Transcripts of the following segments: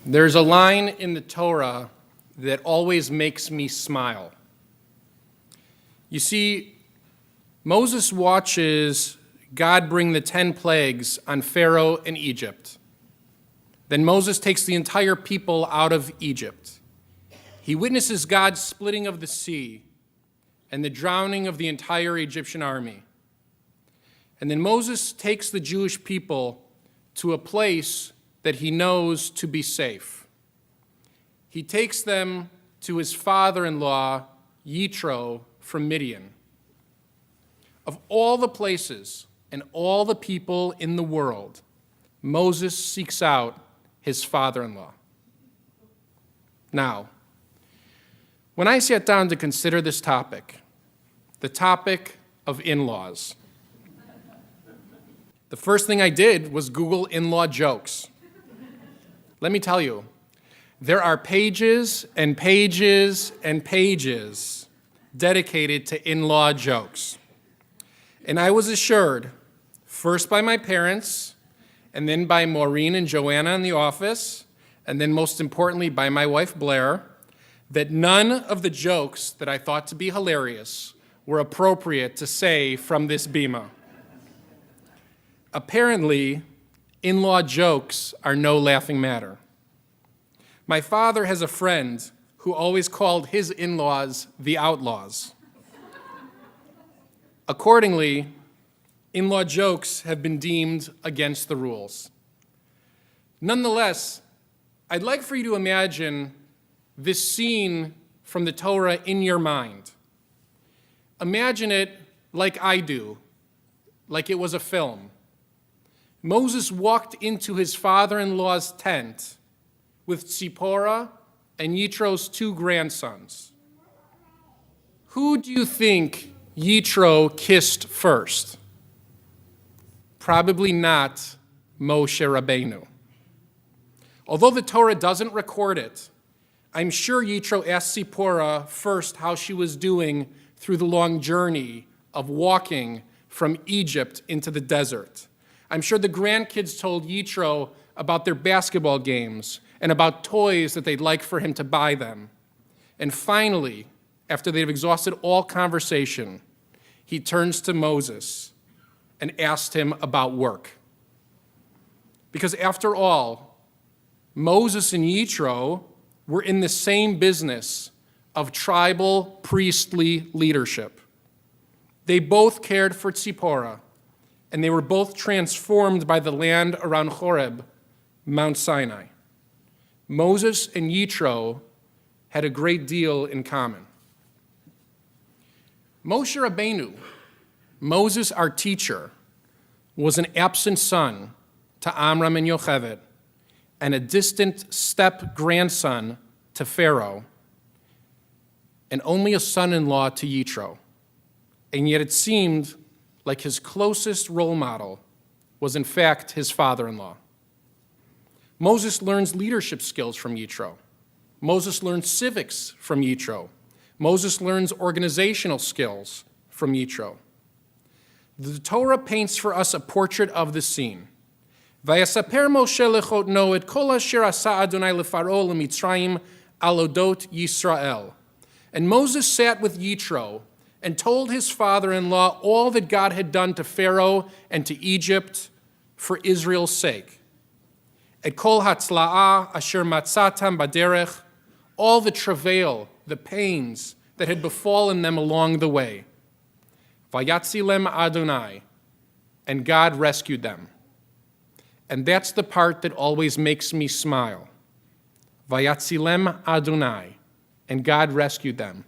There's a line in the Torah that always makes me smile. You see, Moses watches God bring the 10 plagues on Pharaoh and Egypt. Then Moses takes the entire people out of Egypt. He witnesses God's splitting of the sea and the drowning of the entire Egyptian army. And then Moses takes the Jewish people to a place that he knows to be safe. He takes them to his father-in-law, Yitro, from Midian. Of all the places and all the people in the world, Moses seeks out his father-in-law. Now, when I sat down to consider this topic, the topic of in-laws, the first thing I did was Google in-law jokes. Let me tell you, there are pages and pages and pages dedicated to in-law jokes. And I was assured, first by my parents, and then by Maureen and Joanna in the office, and then most importantly by my wife Blair, that none of the jokes that I thought to be hilarious were appropriate to say from this bima. Apparently, in-law jokes are no laughing matter. My father has a friend who always called his in-laws the outlaws. Accordingly, in-law jokes have been deemed against the rules. Nonetheless, I'd like for you to imagine this scene from the Torah in your mind. Imagine it like I do, like it was a film. Moses walked into his father-in-law's tent with Tzipporah and Yitro's 2 grandsons. Who do you think Yitro kissed first? Probably not Moshe Rabbeinu. Although the Torah doesn't record it, I'm sure Yitro asked Tzipporah first how she was doing through the long journey of walking from Egypt into the desert. I'm sure the grandkids told Yitro about their basketball games and about toys that they'd like for him to buy them. And finally, after they've exhausted all conversation, he turns to Moses and asked him about work. Because after all, Moses and Yitro were in the same business of tribal priestly leadership. They both cared for Tzipporah, and they were both transformed by the land around Horeb, Mount Sinai. Moses and Yitro had a great deal in common. Moshe Rabbeinu, Moses, our teacher, was an absent son to Amram and Yocheved, and a distant step-grandson to Pharaoh, and only a son-in-law to Yitro. And yet it seemed like his closest role model was in fact his father-in-law. Moses learns leadership skills from Yitro. Moses learns civics from Yitro. Moses learns organizational skills from Yitro. The Torah paints for us a portrait of the scene. Vayasaper Moshe lechotno et kol asher asa Adonai lefaro lemitzrayim al odot Yisrael. And Moses sat with Yitro and told his father-in-law all that God had done to Pharaoh and to Egypt for Israel's sake. Et kol hatzla'ah asher matzatam baderech, all the travail, the pains that had befallen them along the way. Vayatzilem Adonai, and God rescued them. And that's the part that always makes me smile. Vayatzilem Adonai, and God rescued them.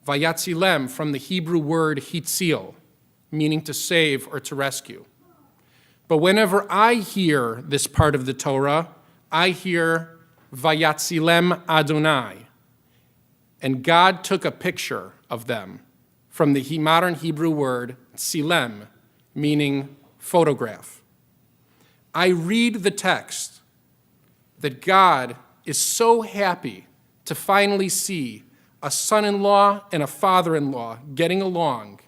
Vayatzilem, from the Hebrew word hitzil, meaning to save or to rescue. But whenever I hear this part of the Torah, I hear Vayatzilem Adonai, and God took a picture of them from the modern Hebrew word tsilem, meaning photograph. I read the text that God is so happy to finally see a son-in-law and a father-in-law getting along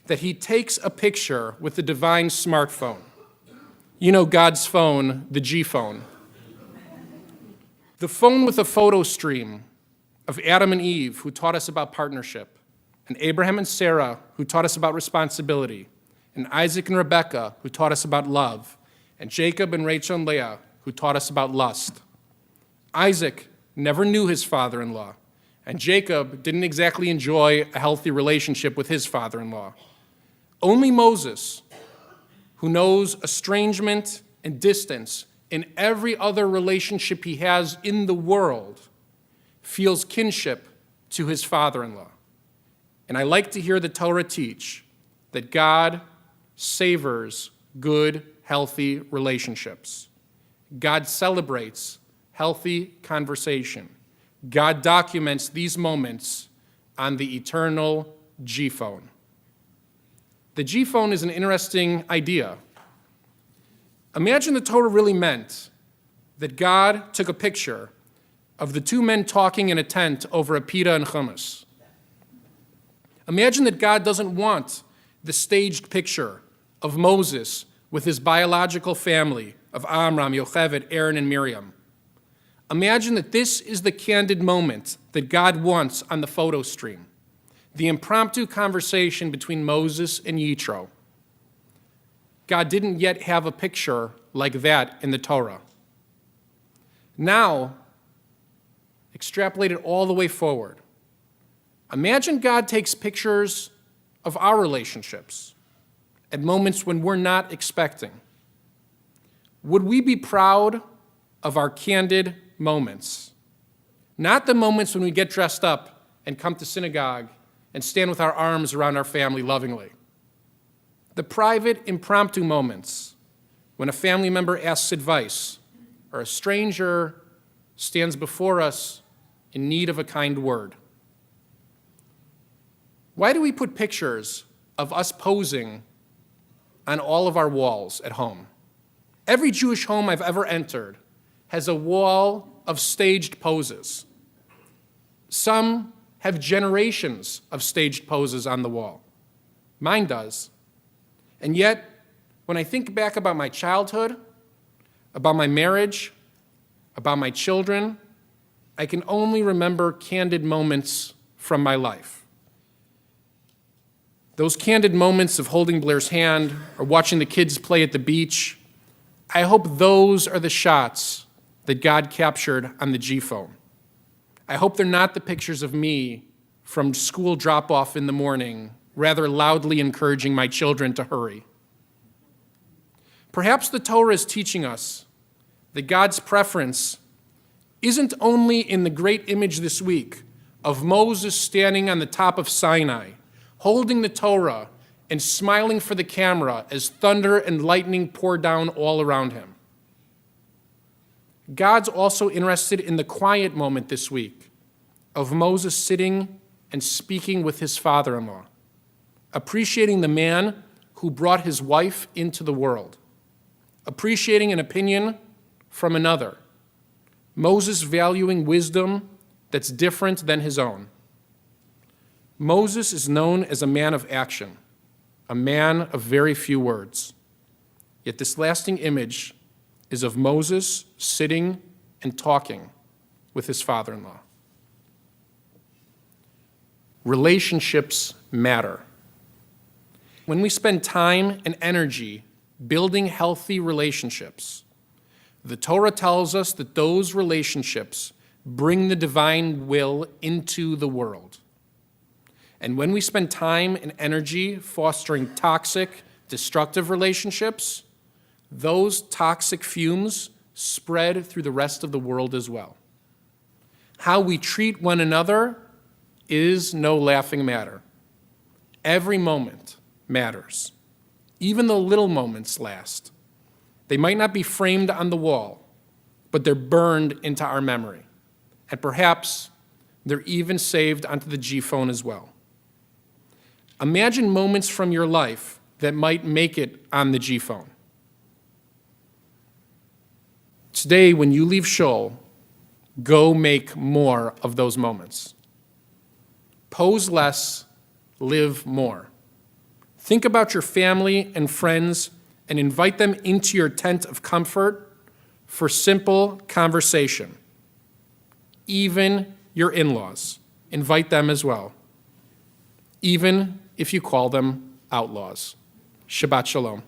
that he takes a picture with the divine smartphone. You know God's phone, the G phone. The phone with a photo stream of Adam and Eve, who taught us about partnership, and Abraham and Sarah, who taught us about responsibility, and Isaac and Rebekah, who taught us about love, and Jacob and Rachel and Leah, who taught us about lust. Isaac never knew his father-in-law, and Jacob didn't exactly enjoy a healthy relationship with his father-in-law. Only Moses, who knows estrangement and distance in every other relationship he has in the world, feels kinship to his father-in-law. And I like to hear the Torah teach that God savors good, healthy relationships. God celebrates healthy conversation. God documents these moments on the eternal G-phone. The G-phone is an interesting idea. Imagine the Torah really meant that God took a picture of the two men talking in a tent over a pita and hummus. Imagine that God doesn't want the staged picture of Moses with his biological family of Amram, Yocheved, Aaron, and Miriam. Imagine that this is the candid moment that God wants on the photo stream, the impromptu conversation between Moses and Yitro. God didn't yet have a picture like that in the Torah. Now, extrapolate it all the way forward. Imagine God takes pictures of our relationships at moments when we're not expecting. Would we be proud of our candid moments? Not the moments when we get dressed up and come to synagogue and stand with our arms around our family lovingly. The private, impromptu moments when a family member asks advice or a stranger stands before us in need of a kind word. Why do we put pictures of us posing on all of our walls at home? Every Jewish home I've ever entered has a wall of staged poses. Some have generations of staged poses on the wall. Mine does. And yet, when I think back about my childhood, about my marriage, about my children, I can only remember candid moments from my life. Those candid moments of holding Blair's hand or watching the kids play at the beach, I hope those are the shots that God captured on the G-phone. I hope they're not the pictures of me from school drop-off in the morning, rather loudly encouraging my children to hurry. Perhaps the Torah is teaching us that God's preference isn't only in the great image this week of Moses standing on the top of Sinai, holding the Torah and smiling for the camera as thunder and lightning pour down all around him. God's also interested in the quiet moment this week of Moses sitting and speaking with his father-in-law, appreciating the man who brought his wife into the world, appreciating an opinion from another, Moses valuing wisdom that's different than his own. Moses is known as a man of action, a man of very few words. Yet this lasting image is of Moses sitting and talking with his father-in-law. Relationships matter. When we spend time and energy building healthy relationships, the Torah tells us that those relationships bring the divine will into the world. And when we spend time and energy fostering toxic, destructive relationships, those toxic fumes spread through the rest of the world as well. How we treat one another is no laughing matter. Every moment matters. Even the little moments last. They might not be framed on the wall, but they're burned into our memory. And perhaps they're even saved onto the G-phone as well. Imagine moments from your life that might make it on the G-phone. Today, when you leave Shul, go make more of those moments. Pose less, live more. Think about your family and friends and invite them into your tent of comfort for simple conversation. even your in-laws. Invite them as well, even if you call them outlaws. Shabbat shalom.